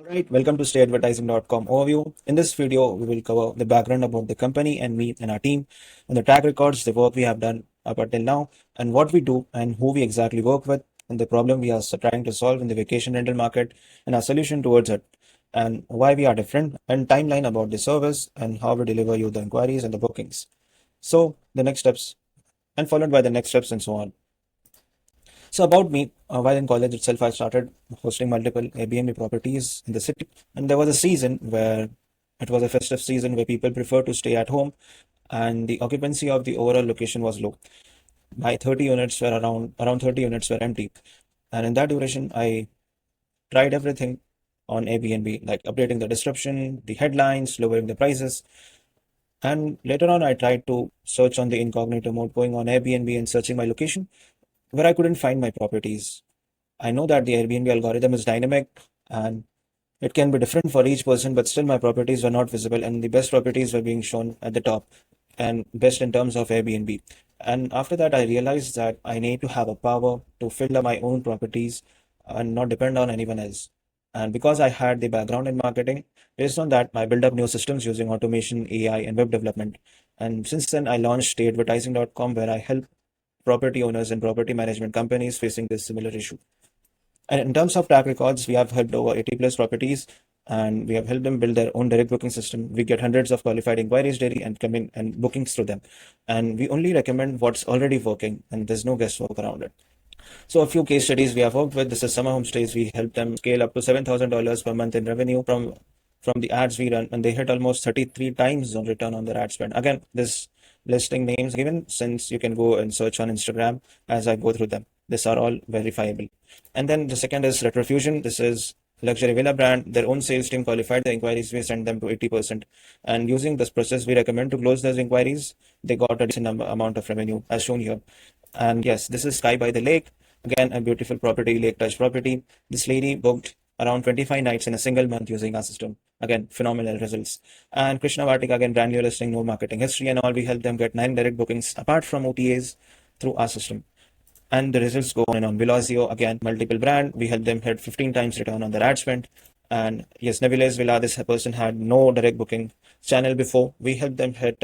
Right, welcome to stayadvertising.com overview. In this video, we will cover the background about the company and me and our team, and the track records, the work we have done up until now, and what we do and who we exactly work with, and the problem we are trying to solve in the vacation rental market, and our solution towards it, and why we are different, and timeline about the service, and how we deliver you the inquiries and the bookings. So the next steps, and followed by the next steps, and so on. So about me, while in college itself, I started hosting multiple Airbnb properties in the city, and there was a season where it was a festive season where people prefer to stay at home, and the occupancy of the overall location was low. My 30 units were around 30 units were empty, and in that duration, I tried everything on Airbnb, like updating the description, the headlines, lowering the prices, and later on, I tried to search on the incognito mode, going on Airbnb and searching my location where I couldn't find my properties. I know that the Airbnb algorithm is dynamic and it can be different for each person, but still my properties were not visible and the best properties were being shown at the top and best in terms of Airbnb. And after that, I realized that I need to have a power to fill up my own properties and not depend on anyone else. And because I had the background in marketing, based on that, I built up new systems using automation, AI, and web development. And since then, I launched advertising.com, where I help property owners and property management companies facing this similar issue. And in terms of track records, we have helped over 80 plus properties and we have helped them build their own direct booking system. We get hundreds of qualified inquiries daily and come in and bookings through them. And we only recommend what's already working and there's no guesswork around it. So a few case studies we have worked with. This is Summer Homestays. We help them scale up to $7,000 per month in revenue from the ads we run, and they hit almost 33 times on return on their ad spend. Again, this listing names given, since you can go and search on Instagram as I go through them. These are all verifiable. And then the second is Retrofusion. This is luxury villa brand. Their own sales team qualified the inquiries. We send them to 80%. And using this process, we recommend to close those inquiries. They got a decent amount of revenue as shown here. And yes, this is Sky by the Lake. Again, a beautiful property, lake touch property. This lady booked around 25 nights in a single month using our system. Again, phenomenal results. And Krishna Vatika, again, brand new listing, no marketing history and all. We help them get 9 direct bookings apart from OTAs through our system. And the results go on and on. Villasio, again, multiple brand. We help them hit 15 times return on their ad spend. And yes, Neviles Villa, this person had no direct booking channel before. We help them hit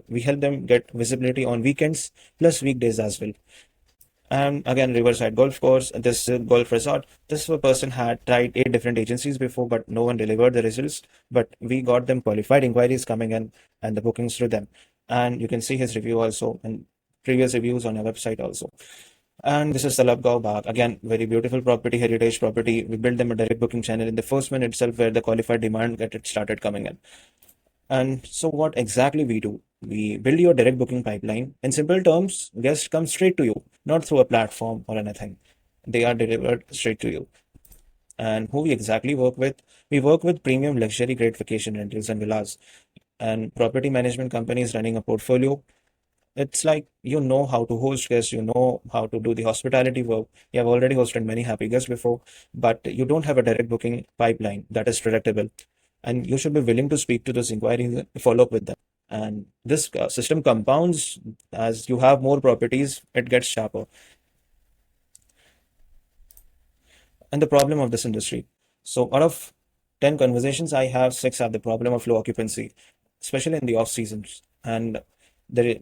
we help them get visibility on weekends plus weekdays as well. And again, Riverside Golf Course, this golf resort. This person had tried 8 different agencies before, but no one delivered the results. But we got them qualified inquiries coming in and the bookings through them. And you can see his review also and previous reviews on our website also. And this is Talabgao Bagh. Again, very beautiful property, heritage property. We built them a direct booking channel in the first minute itself where the qualified demand get it started coming in. And so what exactly we do? We build your direct booking pipeline. In simple terms, guests come straight to you, not through a platform or anything. They are delivered straight to you. And who we exactly work with? We work with premium luxury grade vacation rentals and villas and property management companies running a portfolio. It's like you know how to host guests, you know how to do the hospitality work. You have already hosted many happy guests before, but you don't have a direct booking pipeline that is predictable. And you should be willing to speak to those inquiries and follow up with them. And this system compounds as you have more properties, it gets sharper. And the problem of this industry. So out of 10 conversations I have, 6 have the problem of low occupancy, especially in the off seasons. And the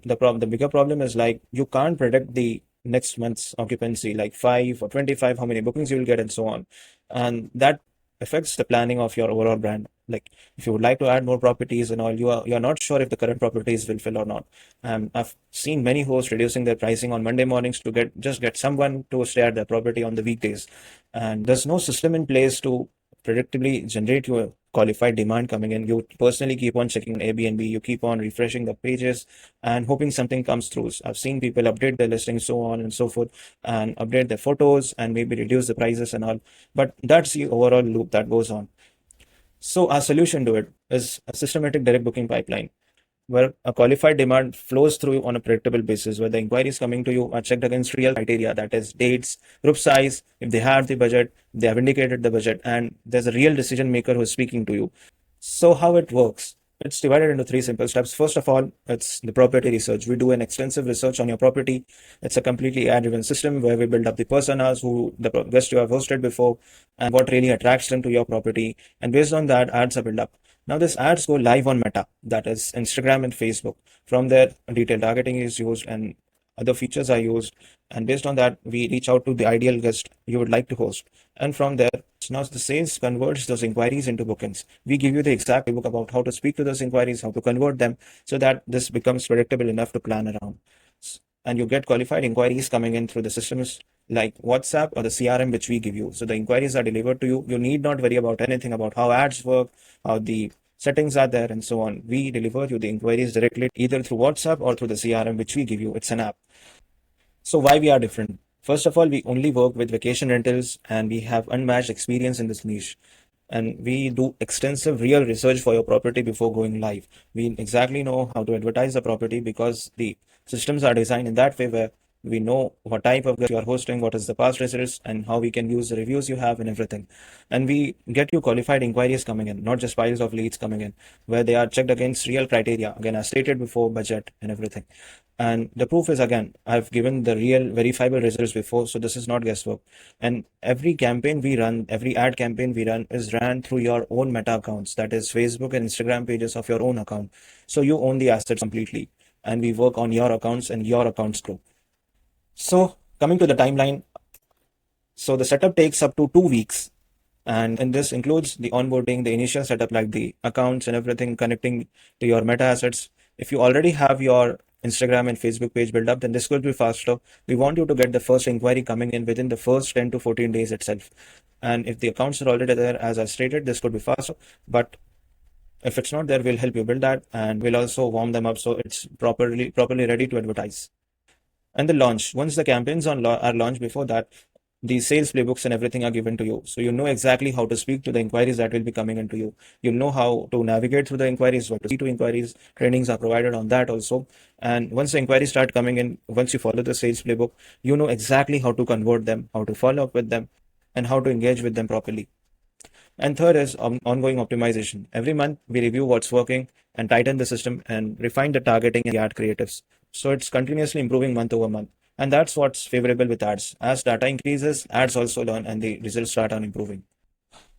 bigger problem is like you can't predict the next month's occupancy, like 5 or 25, how many bookings you will get and so on. And that affects the planning of your overall brand. Like if you would like to add more properties and all, you are not sure if the current properties will fill or not. I've seen many hosts reducing their pricing on Monday mornings to get someone to stay at their property on the weekdays, and there's no system in place to predictably generate your qualified demand coming in. You personally keep on checking Airbnb, you keep on refreshing the pages and hoping something comes through. I've seen people update their listings, so on and so forth, and update their photos and maybe reduce the prices and all. But that's the overall loop that goes on. So our solution to it is a systematic direct booking pipeline where a qualified demand flows through on a predictable basis, where the inquiries coming to you are checked against real criteria, that is dates, group size, if they have the budget, they have indicated the budget, and there's a real decision maker who is speaking to you. So how it works It's divided into three simple steps. First of all, it's the property research. We do an extensive research on your property. It's a completely ad-driven system where we build up the personas who the guests you have hosted before and what really attracts them to your property. And based on that, ads are built up. Now, these ads go live on Meta, that is Instagram and Facebook. From there, detailed targeting is used and other features are used. And based on that, we reach out to the ideal guest you would like to host. And from there, now the sales converts those inquiries into bookings. We give you the exact playbook about how to speak to those inquiries, how to convert them, so that this becomes predictable enough to plan around. And you get qualified inquiries coming in through the systems like WhatsApp or the CRM which we give you. So the inquiries are delivered to you. You need not worry about anything about how ads work, how the settings are there, and so on. We deliver you the inquiries directly either through WhatsApp or through the CRM which we give you. It's an app. So why we are different? First of all, we only work with vacation rentals and we have unmatched experience in this niche. And we do extensive real research for your property before going live. We exactly know how to advertise the property because the systems are designed in that way where we know what type of guest you are hosting, what is the past results, and how we can use the reviews you have and everything. And we get you qualified inquiries coming in, not just piles of leads coming in, where they are checked against real criteria. Again, as stated before, budget and everything. And the proof is, again, I've given the real verifiable results before, so this is not guesswork. And every campaign we run, every ad campaign we run is ran through your own Meta accounts, that is Facebook and Instagram pages of your own account. So you own the assets completely, and we work on your accounts and your accounts grow. So coming to the timeline, so the setup takes up to 2 weeks, and this includes the onboarding, the initial setup like the accounts and everything connecting to your Meta assets. If you already have your Instagram and Facebook page built up, then this could be faster. We want you to get the first inquiry coming in within the first 10 to 14 days itself. And if the accounts are already there, as I stated, this could be faster. But if it's not there, we'll help you build that and we'll also warm them up so it's properly ready to advertise. And the launch, once the campaigns are launched, before that, the sales playbooks and everything are given to you. So you know exactly how to speak to the inquiries that will be coming into you. You'll know how to navigate through the inquiries, what to see to inquiries. Trainings are provided on that also. And once the inquiries start coming in, once you follow the sales playbook, you know exactly how to convert them, how to follow up with them, and how to engage with them properly. And third is ongoing optimization. Every month, we review what's working and tighten the system and refine the targeting and the ad creatives. So it's continuously improving month over month. And that's what's favorable with ads. As data increases, ads also learn and the results start on improving.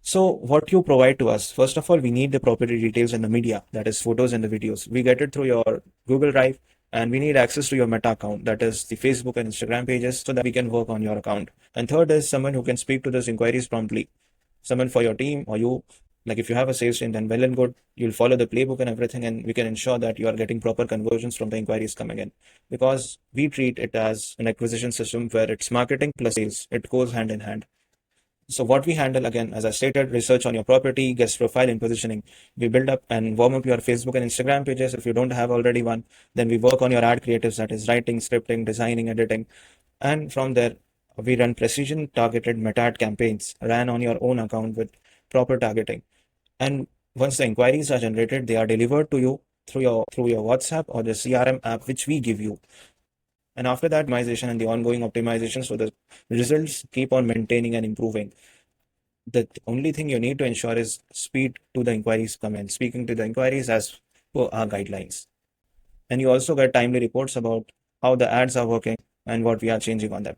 So what you provide to us, first of all, we need the property details and the media, that is photos and the videos. We get it through your Google Drive and we need access to your Meta account, that is the Facebook and Instagram pages, so that we can work on your account. And third is someone who can speak to those inquiries promptly, someone for your team or you. Like if you have a sales team, then well and good, you'll follow the playbook and everything, and we can ensure that you are getting proper conversions from the inquiries coming in, because we treat it as an acquisition system where it's marketing plus sales, it goes hand in hand. So what we handle, again, as I stated, research on your property, guest profile and positioning. We build up and warm up your Facebook and Instagram pages. If you don't have already one, then we work on your ad creatives, that is writing, scripting, designing, editing. And from there, we run precision targeted meta ad campaigns ran on your own account with proper targeting. And once the inquiries are generated, they are delivered to you through your WhatsApp or the CRM app which we give you. And after that, optimization and the ongoing optimization, so the results keep on maintaining and improving. The only thing you need to ensure is speed to the inquiries come in, speaking to the inquiries as per our guidelines. And you also get timely reports about how the ads are working and what we are changing on them.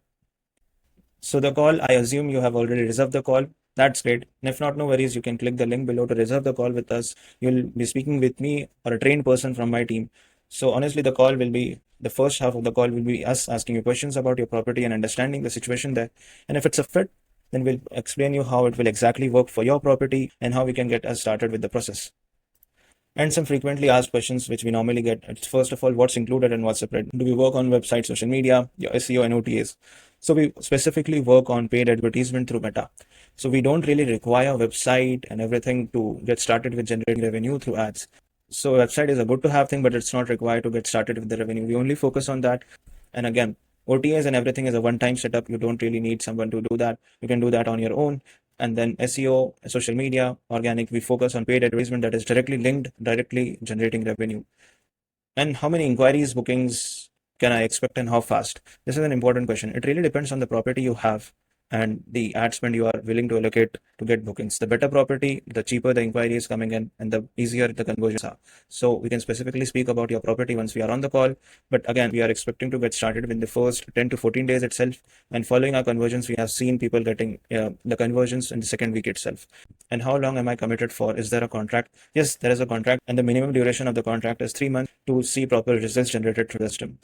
So the call, I assume you have already reserved the call. That's great. And if not, no worries. You can click the link below to reserve the call with us. You'll be speaking with me or a trained person from my team. So honestly, the first half of the call will be us asking you questions about your property and understanding the situation there. And if it's a fit, then we'll explain you how it will exactly work for your property and how we can get us started with the process. And some frequently asked questions which we normally get. It's first of all, what's included and what's separate? Do we work on website, social media, your SEO and OTAs? So we specifically work on paid advertisement through Meta. So we don't really require website and everything to get started with generating revenue through ads. So website is a good to have thing, but it's not required to get started with the revenue. We only focus on that. And again, OTAs and everything is a one-time setup. You don't really need someone to do that. You can do that on your own. And then SEO, social media, organic, we focus on paid advertisement that is directly linked, directly generating revenue. And how many inquiries, bookings can I expect and how fast? This is an important question. It really depends on the property you have. and the ad spend you are willing to allocate to get bookings. The better property, the cheaper the inquiry is coming in, and the easier the conversions are. So we can specifically speak about your property once we are on the call. But again, we are expecting to get started within the first 10 to 14 days itself. And following our conversions, we have seen people getting the conversions in the second week itself. And how long am I committed for? Is there a contract? Yes, there is a contract, and the minimum duration of the contract is 3 months to see proper results generated through the system.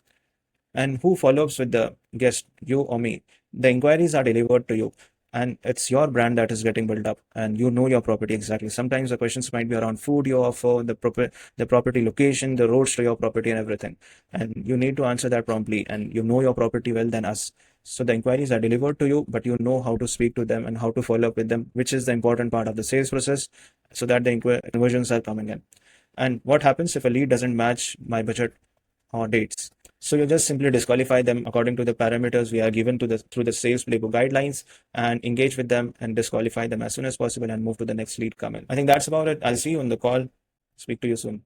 And who follows with the guest, you or me? The inquiries are delivered to you, and it's your brand that is getting built up, and you know your property exactly. Sometimes the questions might be around food you offer, the property location, the roads to your property, and everything, and you need to answer that promptly, and you know your property well than us. So the inquiries are delivered to you, but you know how to speak to them and how to follow up with them, which is the important part of the sales process, so that the conversions are coming in. And what happens if a lead doesn't match my budget or dates? So you just simply disqualify them according to the parameters we are given to the through the sales playbook guidelines, and engage with them and disqualify them as soon as possible and move to the next lead comment. I think that's about it. I'll see you on the call. Speak to you soon.